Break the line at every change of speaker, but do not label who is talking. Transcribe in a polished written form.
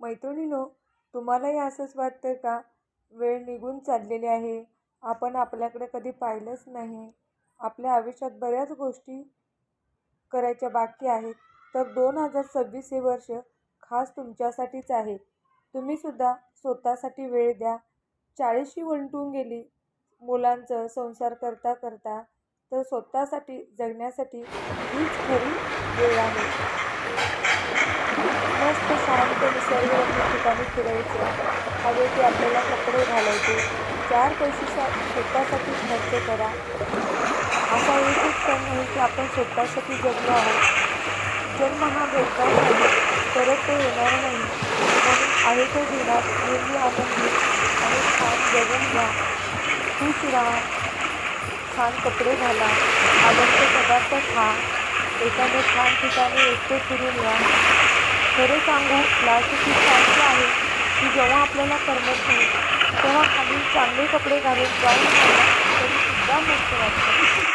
मैत्रिणींनो, तुम्हालाही असंच वाटतं का? वेळ निघून चाललेली आहे. आपण आपल्याकडे कधी पाहिलंच नाही. आपल्या आयुष्यात बऱ्याच गोष्टी करायच्या बाकी आहेत. तर 2026 हे वर्ष खास तुमच्यासाठीच आहे. तुम्ही सुद्धा स्वतःसाठी वेळ द्या. 40शी उलटून गेली. मुलांचं संसार करता करता तर स्वतःसाठी जगण्यासाठी हीच खरी वेळ आहे. मस्त शांत निसर्गरम्य ठिकाणी फिरायचं. हवे ते आपल्याला कपडे घालायचे. 4 पैसे स्वतःसाठी खर्च करा. असा एकच क्षण नाही की आपण स्वतःसाठी जगलो आहोत. जन्म हा भेटणार नाही, परत तो येणार नाही. म्हणून आहे त्या जीवनात नेहमी आनंदी आणि छान जगून घ्या. खुश राहा. छान कपडे घाला. आवडते पदार्थ खा. एखाद्या छान ठिकाणी एकटे फिरून या. खरं सांगू, लाईफ ही चांगली आहे की जेव्हा आपल्याला करमत नाही तेव्हा खाली चांगले कपडे घालून जाऊन राहिला तरी सुद्धा मस्त वाटतं.